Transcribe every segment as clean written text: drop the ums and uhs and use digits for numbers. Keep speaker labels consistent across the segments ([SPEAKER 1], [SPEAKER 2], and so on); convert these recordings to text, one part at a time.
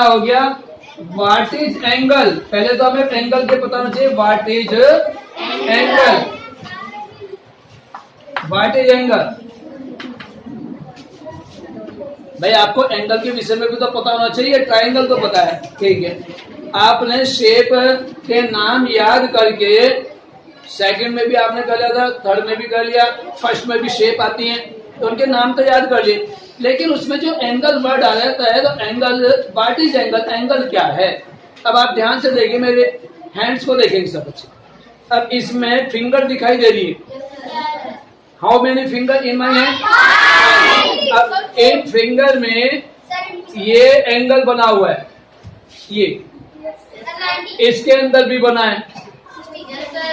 [SPEAKER 1] हो गया what is angle. पहले तो हमें एंगल के पता होना चाहिए what is angle, what is angle. भाई आपको एंगल के विषय में भी तो पता होना चाहिए, ट्राइंगल तो पता है, ठीक है। आपने शेप के नाम याद करके सेकंड में भी आपने कर लिया था, थर्ड में भी कर लिया, फर्स्ट में भी शेप आती है तो उनके नाम तो याद कर लिए, लेकिन उसमें जो एंगल वर्ड आ जाता है तो angle, what is angle, angle क्या है। अब आप ध्यान से देखिए, मेरे हैंड्स को देखेंगे सब अच्छे। अब इसमें फिंगर दिखाई दे रही है, how many finger in my hand. अब एक फिंगर में ये एंगल बना हुआ है, ये इसके अंदर भी बना है,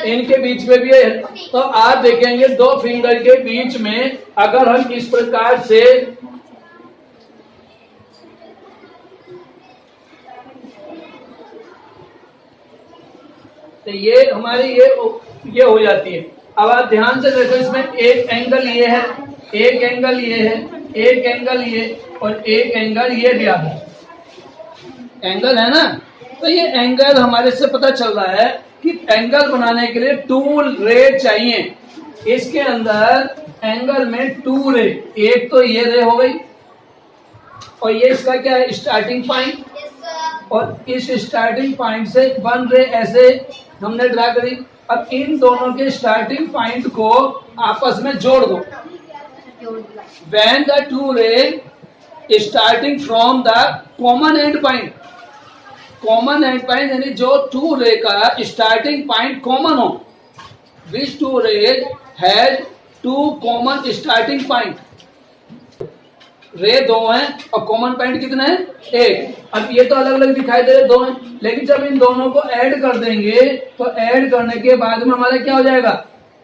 [SPEAKER 1] इनके बीच में भी है। तो आप देखेंगे दो फिंगर के बीच में अगर हम इस प्रकार से तो ये हमारी ये हो जाती है। अब आप ध्यान से देखो, इसमें एक एंगल ये है, एक एंगल ये है, एक एंगल ये और एक एंगल ये भी आता है, एंगल है ना। तो ये एंगल हमारे से पता चल रहा है कि एंगल बनाने के लिए टू रे चाहिए। इसके अंदर एंगल में टू रे, एक तो ये रे हो गई और ये इसका क्या है स्टार्टिंग पॉइंट, और इस स्टार्टिंग पॉइंट से वन रे ऐसे हमने ड्रा करी। अब इन दोनों के स्टार्टिंग पॉइंट को आपस में जोड़ दो। When the two ray starting from the common end point, common end point यानी जो टू रे का स्टार्टिंग पॉइंट कॉमन हो, which two ray has two common starting point. Ray दो हैं और कॉमन पॉइंट कितने हैं, एक। अब ये तो अलग अलग दिखाई दे रहे दो हैं, लेकिन जब इन दोनों को ऐड कर देंगे तो ऐड करने के बाद में हमारा क्या हो जाएगा,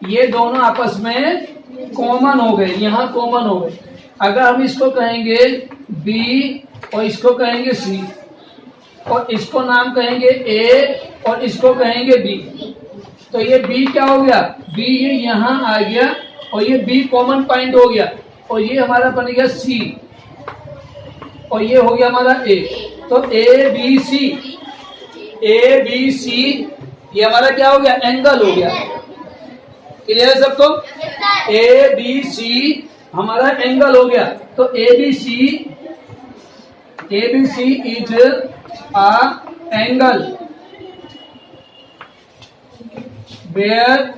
[SPEAKER 1] ये दोनों आपस में कॉमन हो गए, यहाँ कॉमन हो गए। अगर हम इसको कहेंगे बी और इसको कहेंगे सी और इसको नाम कहेंगे ए और इसको कहेंगे बी, तो ये बी क्या हो गया, बी ये यहाँ आ गया और ये बी कॉमन पॉइंट हो गया और ये हमारा बन गया सी और ये हो गया हमारा ए। तो A B C, A B सी ये हमारा क्या हो गया, एंगल हो गया। क्लियर है सबको, ए बी सी हमारा एंगल हो गया। तो A B C is a angle where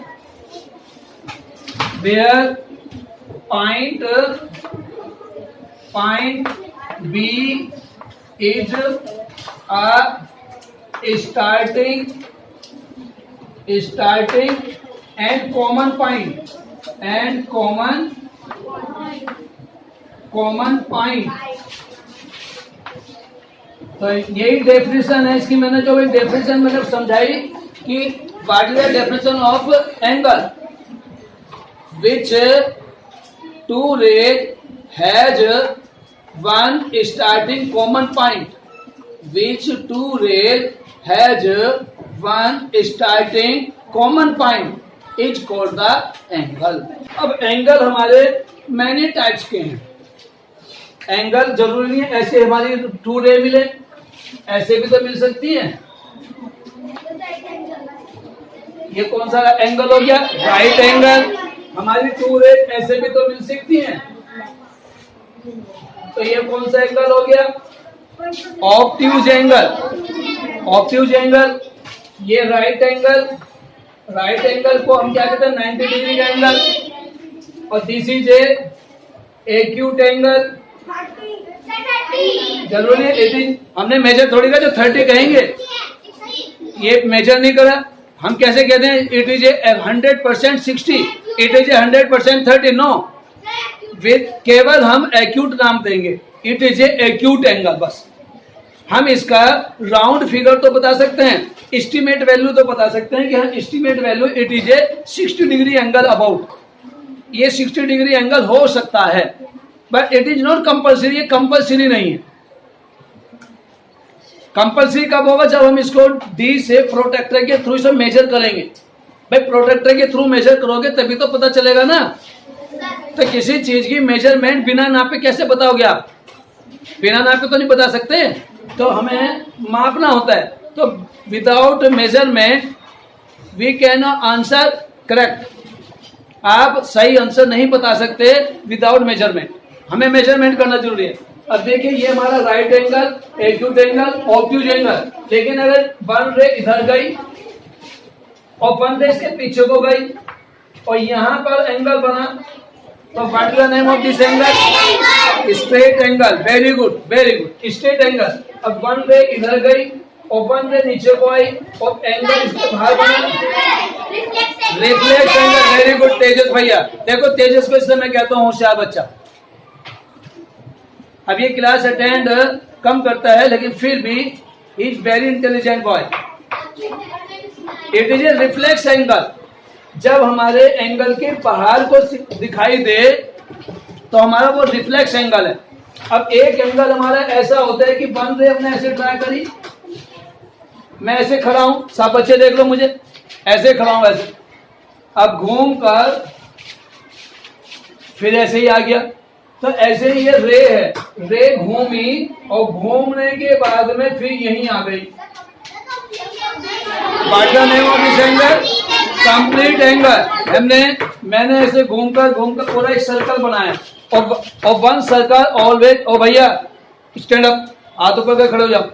[SPEAKER 1] point B is a starting and common point तो यही डेफिनेशन है इसकी। मैंने जो डेफिनेशन मैंने समझाई कि what is the definition of angle, which two ray has one starting common point, which two ray has one starting common point is called the angle. अब एंगल हमारे मैनी टाइप्स के हैं। एंगल जरूरी नहीं है ऐसे हमारी टू रे मिले, ऐसे भी तो मिल सकती है। ये कौन सा एंगल हो गया, राइट एंगल। हमारी टू रे ऐसे भी तो मिल सकती हैं, तो ये कौन सा एंगल हो गया, ऑब्ट्यूज एंगल। ऑब्ट्यूज एंगल ये राइट एंगल, राइट एंगल को हम क्या कहते हैं 90 डिग्री का एंगल, और दिस इज एक्यूट एंगल। जरूरी है 18, हमने मेजर थोड़ी का जो 30 कहेंगे, ये मेजर नहीं करा। हम कैसे कहते हैं it is 100% 60, it is 100% 30, no, with केवल हम एक्यूट नाम देंगे, इट इज एक्यूट एंगल। बस हम इसका राउंड फिगर तो बता सकते हैं, एस्टिमेट वैल्यू तो बता सकते हैं कि हम estimate value it is 60 degree angle about, ये 60 डिग्री एंगल हो सकता है, but it is not compulsory. ये कंपल्सरी नहीं है। कंपल्सरी कब होगा, जब हम इसको डी से प्रोटेक्टर के थ्रू से मेजर करेंगे। भाई प्रोटेक्टर के थ्रू मेजर करोगे तभी तो पता चलेगा ना। तो किसी चीज की मेजरमेंट बिना नापे कैसे बताओगे आप, बिना नापे तो नहीं बता सकते। तो हमें मापना होता है। तो without measurement we can answer correct. आप सही आंसर नहीं बता सकते विदाउट मेजरमेंट, हमें मेजरमेंट करना जरूरी है। अब देखिए ये हमारा right angle, acute angle, obtuse angle, लेकिन अगर वन रे इधर गई और वन रे इसके पीछे को गई और यहाँ पर एंगल बना, तो what is the name of this angle? Straight angle. Very good, very good, straight angle. अब वन रे इधर गई और वन रे नीचे को आई और एंगल इसके बाहर बना, रिफ्लेक्स एंगल। वेरी गुड तेजस भैया। देखो तेजस को इससे मैं कहता हूँ होशियार बच्चा। अब ये क्लास अटेंड कम करता है लेकिन फिर भी he is very intelligent boy. It is a reflex angle. जब हमारे एंगल के बाहर को दिखाई दे तो हमारा वो रिफ्लेक्स एंगल है। अब एक एंगल हमारा ऐसा होता है कि वन रे हमने ऐसे ट्राई करी, मैं ऐसे खड़ा हूं, सब बच्चे देख लो मुझे, ऐसे खड़ा हूं ऐसे, अब घूम कर फिर ऐसे ही आ गया, तो ऐसे ही ये रे है, रे घूमी और घूमने के बाद में फिर यहीं आ गई। What the name of this angle? Complete angle. मैंने ऐसे घूमकर पूरा एक सर्कल बनाया और वन सर्कल ऑलवेज। ओ भैया स्टैंड अप, हाथ ऊपर कर खड़े हो जाओ।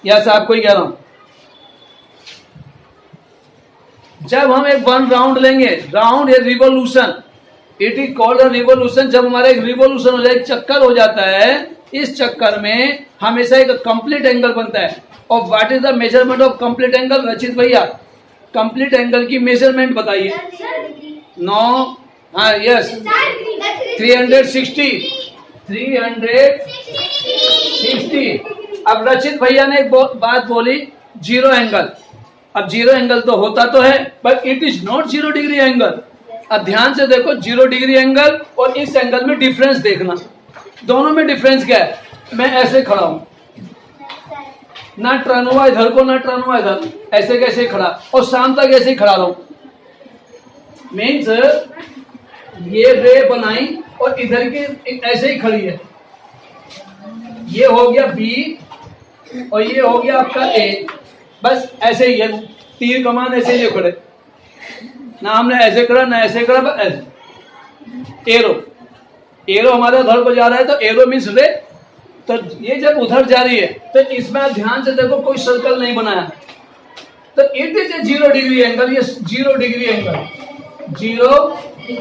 [SPEAKER 1] यस आपको ही कह रहा हूं। जब हम एक वन राउंड लेंगे, round a revolution, it is called a revolution. जब हमारा एक रिवोल्यूशन हो जाए, एक चक्कर हो जाता है, इस चक्कर में हमेशा एक कंप्लीट एंगल बनता है। और what is the measurement of complete angle? रचित भैया कंप्लीट एंगल की मेजरमेंट बताइए। नो, हाँ यस, 360। अब रचित भैया ने एक बात बोली, जीरो एंगल। अब जीरो एंगल तो होता तो है but it is not 0 degree angle. अब ध्यान से देखो, 0 डिग्री एंगल और इस एंगल में डिफरेंस देखना, दोनों में डिफरेंस क्या है? मैं ऐसे खड़ा हूं, ना टर्न हुआ इधर को ना टर्न हुआ इधर, ऐसे कैसे खड़ा, और शाम तक ऐसे ही खड़ा रहूं। मीन्स ये रे बनाई और इधर की ऐसे ही खड़ी है, ये हो गया बी और ये हो गया आपका ए, बस ऐसे ही है, तीर कमान ऐसे ही खड़े, ना हमने ऐसे करा ना ऐसे करा, बस ऐसे। एरो हमारे उधर को जा रहा है तो एरो मीन्स रे, तो ये जब उधर जा रही है तो इसमें आप ध्यान से देखो कोई सर्कल नहीं बनाया, तो it is a 0 degree angle. ये 0 डिग्री एंगल, 0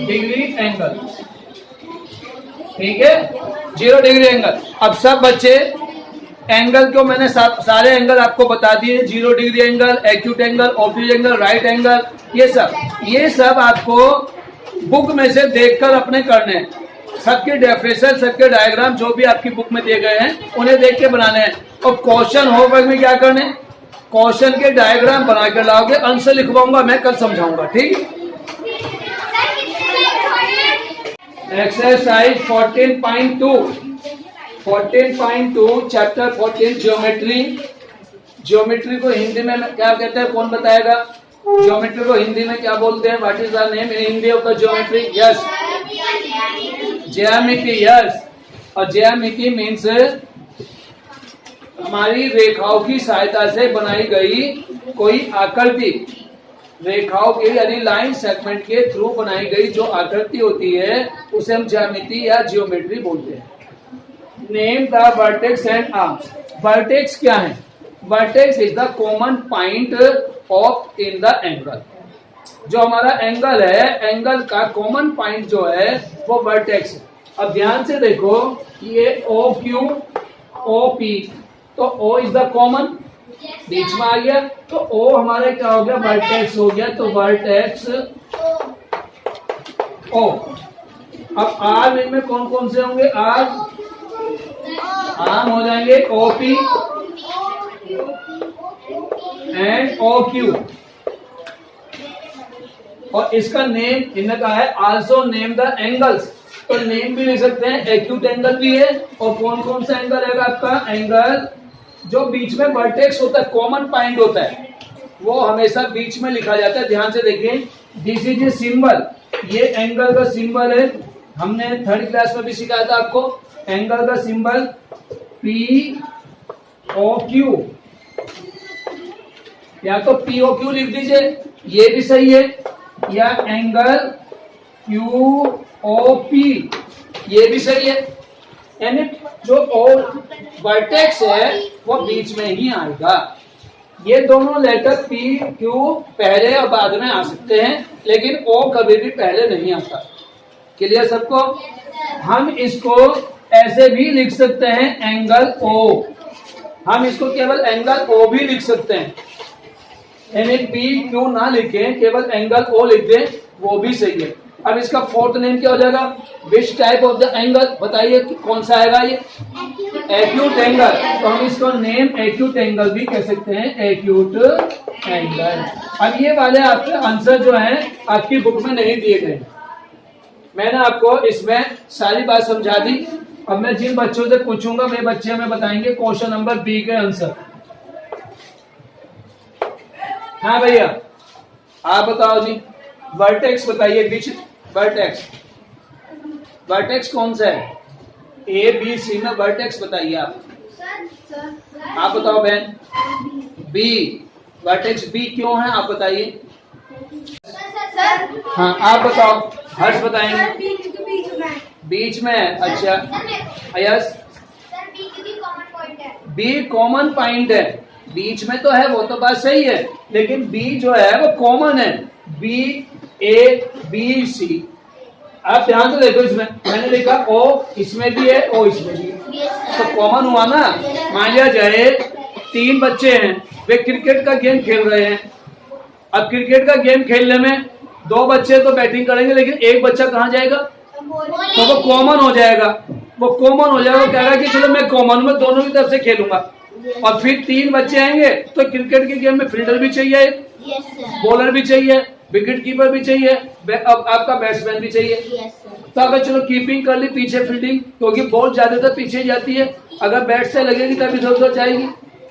[SPEAKER 1] डिग्री एंगल, ठीक है, 0 डिग्री एंगल। अब सब बच्चे एंगल को मैंने सारे एंगल आपको बता दिए, 0 degree angle, acute angle, obtuse angle, right angle, ये सब आपको बुक में से देखकर अपने करने हैं। सबके डेफिनेशन, सबके डायग्राम जो भी आपकी बुक में दिए गए हैं उन्हें देख के बनाने हैं। और क्वेश्चन होमवर्क में क्या करने, क्वेश्चन के डायग्राम बना कर लाओगे, आंसर लिखवाऊंगा मैं, कल समझाऊंगा, ठीक है। Exercise 14.2 chapter 14 geometry. ज्योमेट्री को हिंदी में क्या कहते हैं, कौन बताएगा? ज्योमेट्री को हिंदी में क्या बोलते हैं? What is the name in Hindi of the geometry? Yes, ज्यामिति। यस, और ज्यामिति मीन्स हमारी रेखाओं की सहायता से बनाई गई कोई आकृति, रेखाओं के यानी लाइन सेगमेंट के थ्रू बनाई गई जो आकृति होती है उसे हम ज्यामिति या जियोमेट्री बोलते हैं। Name the vertex and arms. Vertex क्या है? Vertex is the common point of in the angle. जो हमारा एंगल है, एंगल का कॉमन पॉइंट जो है वो वर्टेक्स है। अब ध्यान से देखो, ये ओ क्यू ओ पी, तो ओ इज द कॉमन, बीच में आ गया, तो ओ हमारा क्या हो गया? वर्टेक्स हो गया, तो वर्टेक्स ओ। अब आर्म इनमें कौन कौन से होंगे? आर्म हो जाएंगे ओपी एंड ओ क्यू। और इसका नेम इनने कहा है आल्सो नेम द एंगल्स, तो नेम भी लिख सकते हैं, एक्यूट एंगल भी है। और कौन कौन सा एंगल है आपका? एंगल जो बीच में वर्टेक्स होता है, कॉमन पॉइंट होता है, वो हमेशा बीच में लिखा जाता है। ध्यान से देखिए, दिस इज ए सिंबल, ये एंगल का सिंबल है, हमने 3rd क्लास में भी सिखाया था आपको। एंगल का सिंबल P ओ क्यू, या तो पी ओ क्यू लिख दीजिए, ये भी सही है, या एंगल क्यू ओ पी, ये भी सही है। यानी जो ओ वर्टेक्स है वो बीच में ही आएगा। ये दोनों लेटर पी क्यू पहले और बाद में आ सकते हैं, लेकिन ओ कभी भी पहले नहीं आता। क्लियर सबको? हम इसको ऐसे भी लिख सकते हैं एंगल ओ, हम इसको केवल एंगल ओ भी लिख सकते हैं, यानी पी क्यू ना लिखें, केवल एंगल ओ लिख दें, वो भी सही है। अब इसका फोर्थ नेम क्या हो जाएगा? Which type of the angle, बताइए कि कौन सा आएगा ये? Acute angle. तो हम इसको नेम एक्यूट एंगल भी कह सकते हैं, एक्यूट एंगल। अब ये वाले आपके आंसर जो हैं आपकी बुक में नहीं दिए गए, मैंने आपको इसमें सारी बात समझा दी। अब मैं जिन बच्चों से पूछूंगा वे बच्चे हमें बताएंगे क्वेश्चन नंबर बी के आंसर। हाँ भैया, आप बताओ जी, वर्टेक्स बताइए, विच वर्टेक्स, वर्टेक्स कौन सा है? ए बी सी में वर्टेक्स बताइए आप बताओ बहन। बी, वर्टेक्स बी क्यों है आप बताइए। हाँ आप बताओ, हर्ष बताएंगे। बीच में है, अच्छा यस, बी कॉमन पॉइंट है, बीच में तो है, वो तो बात सही है, लेकिन बी जो है वो कॉमन है, बी ए बी सी। आप ध्यान से देखो, इसमें मैंने लिखा ओ इसमें भी है, ओ इसमें भी है, तो कॉमन हुआ ना। मान लिया जाए 3 बच्चे हैं, वे क्रिकेट का गेम खेल रहे हैं। अब क्रिकेट का गेम खेलने में 2 बच्चे तो बैटिंग करेंगे, लेकिन एक बच्चा कहाँ जाएगा? तो वो कॉमन हो जाएगा, वो कॉमन हो जाएगा, वो कहेगा कि चलो मैं कॉमन में दोनों की तरफ से खेलूंगा। और फिर 3 बच्चे आएंगे तो क्रिकेट के गेम में फील्डर भी चाहिए, बॉलर भी चाहिए, विकेट कीपर भी चाहिए, अब आपका बैट्समैन भी चाहिए। तो अगर चलो कीपिंग कर ली, पीछे फील्डिंग, क्योंकि बॉल ज्यादातर पीछे जाती है, अगर बैट से लगेगी तभी इधर उधर जाएगी।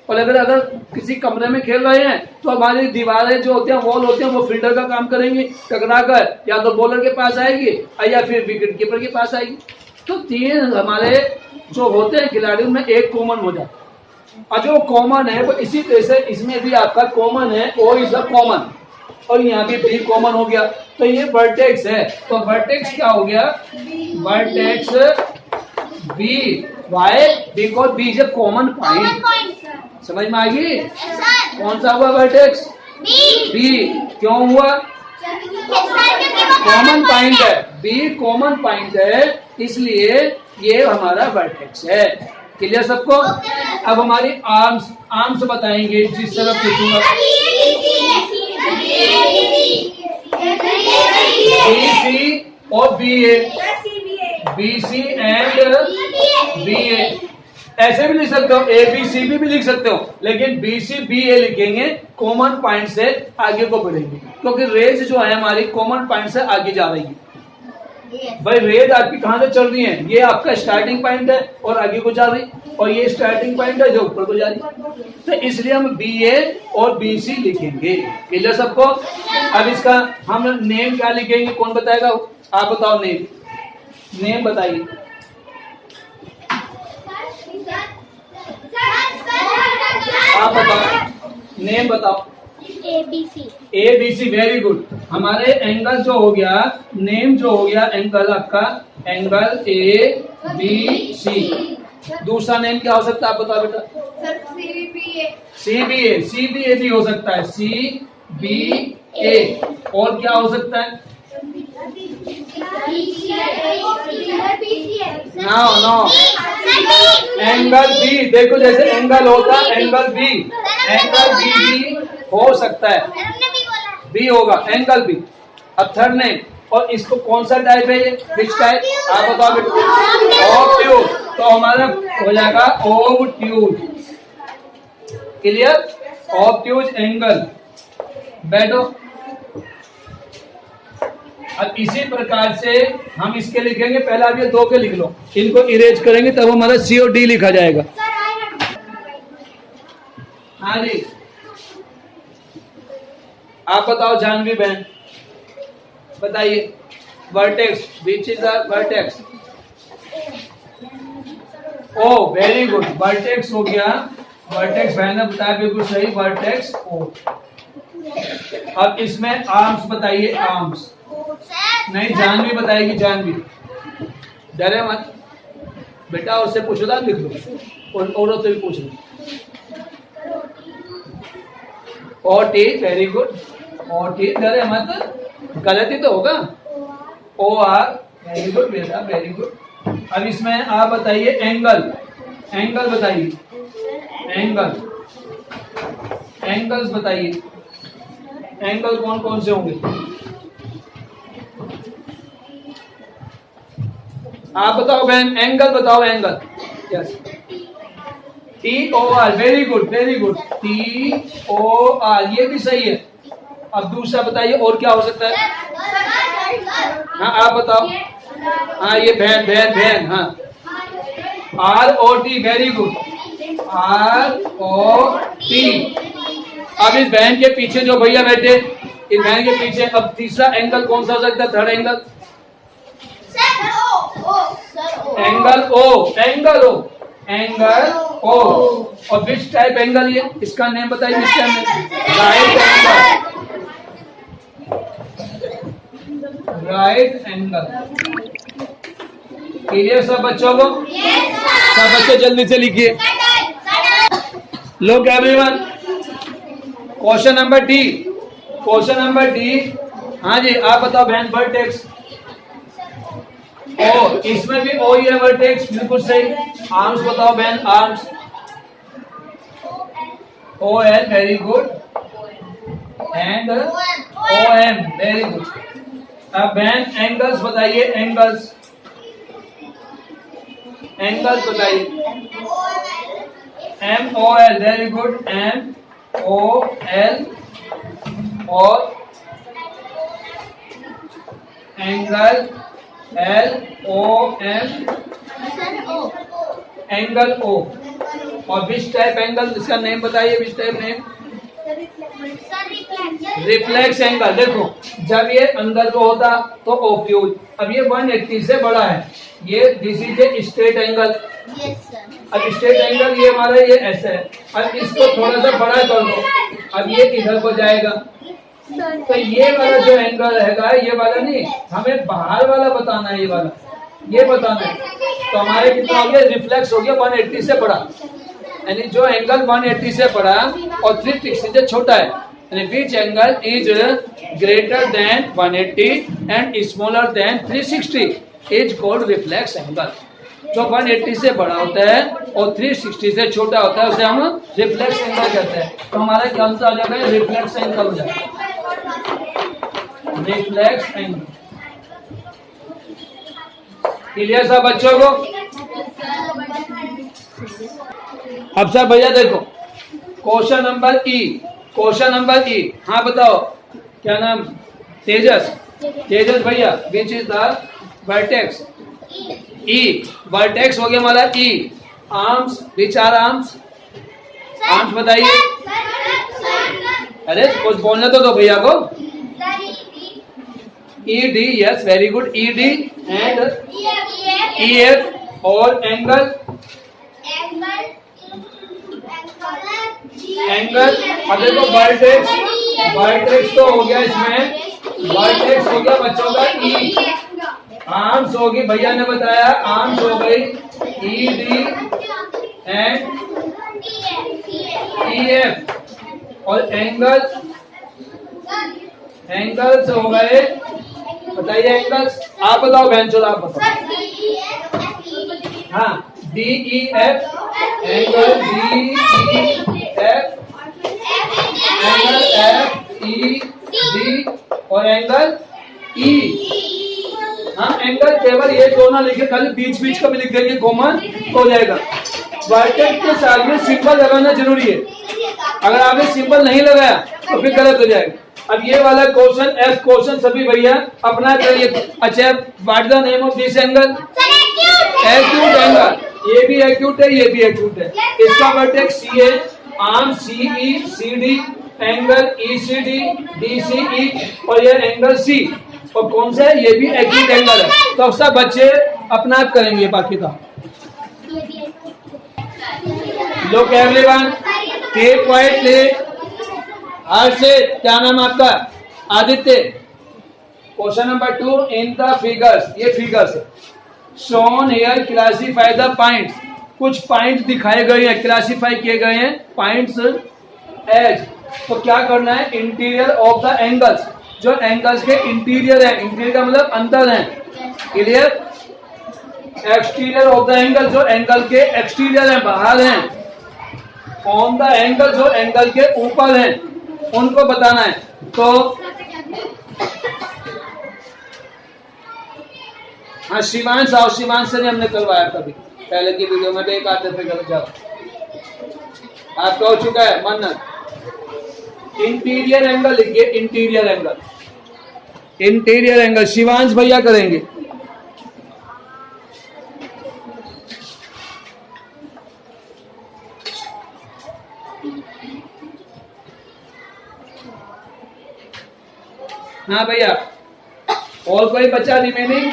[SPEAKER 1] और अगर किसी कमरे में खेल रहे हैं तो हमारी दीवारें जो होती हैं, वॉल होते हैं, वो फील्डर का काम करेंगे, टकरा कर या तो बॉलर के पास आएगी या फिर विकेट कीपर के पास आएगी। तो 3 हमारे जो होते हैं खिलाड़ी, उनमें एक कॉमन हो जाता है, और जो कॉमन है वो इसी तरह से इसमें भी आपका कॉमन है, ओ इज अ कॉमन, और यहाँ भी बी कॉमन हो गया। तो ये वर्टेक्स है, तो वर्टेक्स क्या हो गया? Vertex B, why? Because B is a common point. समझ में आ गई? कौन सा हुआ वर्टेक्स? बी। क्यों हुआ? कॉमन पॉइंट है, बी कॉमन पॉइंट है, इसलिए ये हमारा वर्टेक्स है। क्लियर सबको? अब हमारी आर्म्स, आर्म्स बताएंगे जिस तरह पूछूंगा। बी सी और B A, B C and B A, ऐसे भी लिख सकते हो, ए बी सी भी लिख सकते हो, लेकिन बी सी बी ए लिखेंगे, कॉमन पॉइंट से आगे को बढ़ेंगे, क्योंकि रेज जो है हमारी कॉमन पॉइंट से आगे जा रही है। भाई रेज आपकी कहां से चल रही है? ये आपका स्टार्टिंग पॉइंट है और आगे को जा रही, और ये स्टार्टिंग पॉइंट है जो ऊपर को जा रही, तो इसलिए हम बी ए और बी सी लिखेंगे। क्लियर सबको? अब इसका हम नेम क्या लिखेंगे, कौन बताएगा? आप बताओ, नेम, नेम बताइए। आप बताओ, नेम बताओ।
[SPEAKER 2] ABC।
[SPEAKER 1] ABC, very good. हमारे एंगल जो हो गया, नेम जो हो गया एंगल आपका, एंगल ABC। दूसरा नेम क्या हो सकता है आप बताओ बेटा?
[SPEAKER 2] Sir CBA।
[SPEAKER 1] CBA, CBA भी हो सकता है, CBA। और क्या हो सकता है? No no, angle B. देखो जैसे एंगल होता है, एंगल बी, एंगल बी भी हो सकता है, बी होगा, एंगल बी। अब थर्ड नेम, और इसको कौन सा टाइप है ये? Which type? आप बताओ बेटा। ऑब्ट्यूज, तो हमारा हो जाएगा ऑब्ट्यूज। क्लियर? Obtuse angle. बैठो। अब इसी प्रकार से हम इसके लिखेंगे, पहले आप ये 2 के लिख लो, इनको इरेज करेंगे तब हमारा सी और डी लिखा जाएगा। हाँ जी, आप बताओ जानवी बहन, बताइए। Vertex, which is the vertex? Oh very good, vertex हो गया वर्टेक्स बहन ने बताया बिल्कुल सही, वर्टेक्स ओ। अब इसमें आर्म्स बताइए, आर्म्स। नहीं, जानवी बताएगी, जानवी। डरे मत बेटा, और से पूछो था, लिख लो, और औरों से भी पूछ लो। O T, very good. O T, डरे मत, गलती तो होगा। ओ आर, वेरी गुड बेटा, वेरी गुड। अब इसमें आप बताइए एंगल, एंगल बताइए, एंगल, एंगल्स बताइए, एंगल कौन कौन से होंगे? आप बताओ बहन, एंगल बताओ, angle. Yes, T O R, very good, very good, T O R, ये भी सही है। अब दूसरा बताइए और क्या हो सकता है? हाँ आप बताओ। हाँ ये बहन, बहन, बहन, हाँ, R O T, very good, R O T. अब इस बहन के पीछे जो भैया बैठे, इस बहन के पीछे अब तीसरा एंगल कौन सा हो सकता है? Third angle, angle O, angle O, angle O. और विच टाइप एंगल ये, इसका नेम बताइए, which type? Right angle, right angle. Clear सब बच्चों को? सब बच्चे जल्दी से लिखिए। लोग everyone, question number D, question number D. हाँ जी, आप बताओ बहन, वर्टेक्स ओ, इसमें भी ओ ही है, वर्टेक्स, बिल्कुल सही। आर्म्स बताओ बहन, arms, O L, very good, and O M, very good. अब बहन एंगल्स बताइए, एंगल्स, एंगल्स बताइए, M O L, very good, M O L, और angle L O M, angle O. और विच टाइप एंगल, इसका name बताइए, which type name? Reflex angle. देखो, जब ये अंदर को होता तो ओक्यूज, अब ये 180 से बड़ा है, ये this is a straight angle. अब स्ट्रेट एंगल ये हमारा ये ऐसा है, अब इसको थोड़ा सा बड़ा कर दो, अब ये इधर को जाएगा। तो ये वाला जो एंगल रहेगा, ये वाला नहीं, हमें बाहर वाला बताना है, ये वाला, ये बताना है। तो हमारे कितना हो गया? रिफ्लेक्स हो गया 180 से बड़ा, यानी जो एंगल 180 से बड़ा और 360 से छोटा है, यानी which angle is greater than 180 and smaller than 360 is called reflex angle. जो 180 से बड़ा होता है और 360 से छोटा होता है, उसे हम रिफ्लेक्स एंगल कहते हैं। तो हमारा क्या आंसर आ जाएगा? रिफ्लेक्स एंगल हो जाएगा, रिफ्लेक्स एंगल। क्लियर सब बच्चों को? अब सब भैया देखो, question number E, question number E. हाँ बताओ, क्या नाम? तेजस, तेजस भैया, which is the vertex? E, vertex हो गया हमारा ई। Arms, which are arms? Arms बताइए। अरे कुछ बोलने तो दो भैया को। E D, yes very good, E D and E F. और एंगल, एंगल। अब देखो वर्टेक्स, वर्टेक्स तो हो गया, इसमें वर्टेक्स हो गया बच्चों का ई। आर्म्स होगी, भैया ने बताया, आर्म्स हो गई ई डी एंड ई एफ। और एंगल, एंगल्स हो गए, बताइए एंगल्स। आप बताओ बहन, चलो आप बताओ। हाँ, D E F, angle D E F, angle F E D और एंगल ई। हाँ, एंगल केवल ये दोनों लिखे, खाली बीच बीच का भी लिख देंगे, कॉमन हो जाएगा। वर्टेक्स के साथ में सिंबल लगाना जरूरी है, अगर आपने सिंबल नहीं लगाया तो फिर गलत हो जाएगा। अब ये वाला क्वेश्चन, एफ क्वेश्चन सभी भैया अपना करिए। अच्छा, what the name of this angle? Acute angle. ये भी एक्यूट है, ये भी एक्यूट है। इसका वर्टेक्स सी है, arm C E C D, angle E C D D C E, और ये एंगल सी। और कौन सा है? ये भी एक्यूट एंगल है। तो सब बच्चे अपना आप करेंगे बाकी का। Look everyone, keep quietly. Harshit, क्या नाम आपका? Aditya. Question number 2 in the figures, ये figures shown here classify the points. कुछ पॉइंट्स दिखाए गए हैं, क्लासीफाई किए गए हैं पॉइंट्स एज। तो क्या करना है? इंटीरियर ऑफ द एंगल्स, जो एंगल्स के इंटीरियर है, इंटीरियर का मतलब अंदर है, clear. Exterior of the angle, जो एंगल के एक्सटीरियर है, बाहर हैं। ऑन द एंगल, जो एंगल के ऊपर हैं, उनको बताना है। तो हाँ, शिवांश आओ, शिवांश से हमने करवाया कभी पहले की वीडियो में, एक आते थे कर जाओ। आपका हो चुका है मन्नत। इंटीरियर एंगल लिखिए, interior angle, interior angle Shivansh भैया करेंगे। हाँ भैया, और कोई बच्चा रिमेनिंग?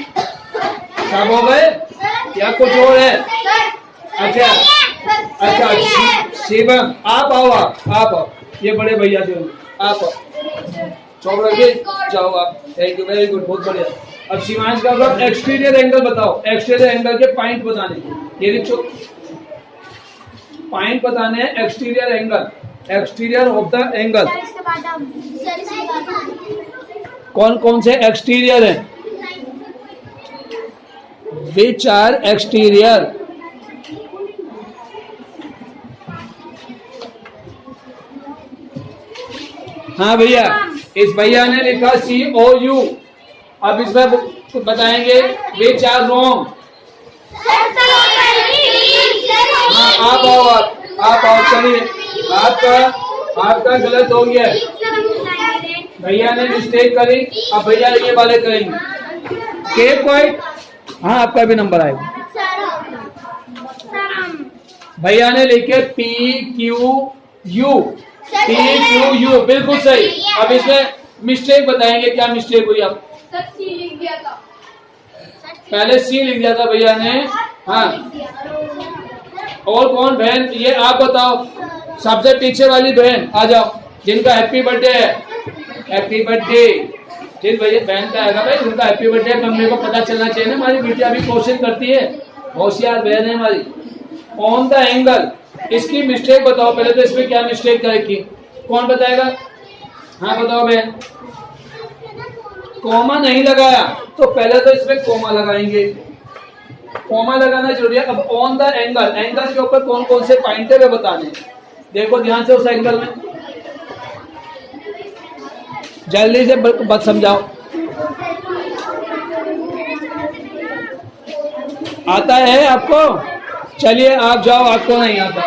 [SPEAKER 1] सब हो गए या कुछ और है? अच्छा अच्छा, शिवम आप आओ, आप आओ, ये बड़े भैया जो आप आओ, चौक रखिए, जाओ आप। थैंक यू, वेरी गुड, बहुत बढ़िया। अब शिवांश का मतलब एक्सटीरियर एंगल बताओ, एक्सटीरियर एंगल के पॉइंट बताने, ये लिखो पॉइंट बताने हैं, exterior angle, exterior of the angle. कौन कौन से एक्सटीरियर हैं? Which are exterior? हाँ भैया, इस भैया ने लिखा COU। अब इसमें बताएंगे विच आर रॉन्ग। हाँ, आप आओ, आप आओ, चलिए। आपका गलत हो गया, भैया ने मिस्टेक करी, अब भैया ये वाले करेंगे। के पॉइंट, हाँ आपका भी नंबर आएगा। भैया ने लिखे PQU, PQU, बिल्कुल सही। अब इसमें मिस्टेक बताएंगे, क्या मिस्टेक हुई? आप पहले C लिख दिया था भैया ने। हाँ, और कौन बहन, ये आप बताओ, सबसे पीछे वाली बहन आ जाओ, जिनका हैप्पी बर्थडे है। हैप्पी बर्थडे जिन भैया बहन का आएगा भाई, उनका हैप्पी बर्थडे मेरे को पता चलना चाहिए ना। हमारी बेटिया अभी क्वेश्चन करती है, होशियार बहन है हमारी। ऑन द एंगल, इसकी मिस्टेक बताओ पहले, तो इसमें क्या मिस्टेक करेगी? कौन बताएगा? हाँ बताओ बहन। कॉमा नहीं लगाया, तो पहले तो इसमें कॉमा लगाएंगे, कॉमा लगाना जरूरी है। अब ऑन द एंगल, एंगल के ऊपर कौन कौन से पॉइंट है वे बताने। देखो ध्यान से उस एंगल में, जल्दी से बात समझाओ। आता है आपको? चलिए आप जाओ, आपको नहीं आता।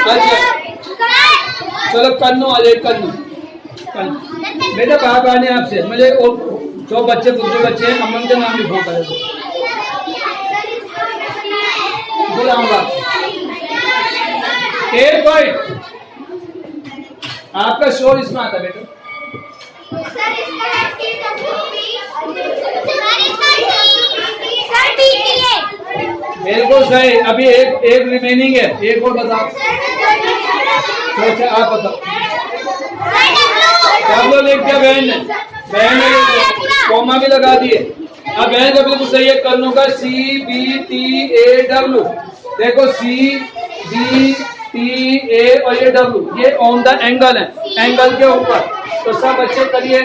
[SPEAKER 1] अच्छा चलो कन्नू आ जाए, कन्नू बेटा बाहर आने आपसे, मुझे जो बच्चे दूसरे बच्चे हैं, अमन के नाम लिखो पहले, बुलाऊंगा। एक पॉइंट आपका शोर इसमें आता बेटा। बिल्कुल सही। अभी एक रिमेनिंग है, एक और बताओ। अच्छा आप बताओ। डब्ल्यू लिख दिया बहन ने, बहन ने कॉमा भी लगा दिए। अब बहन का बिल्कुल सही है, कन्नू का CBTA W। देखो CBTA और ये W, ये ऑन द एंगल है, एंगल के ऊपर। तो सब अच्छे करिए।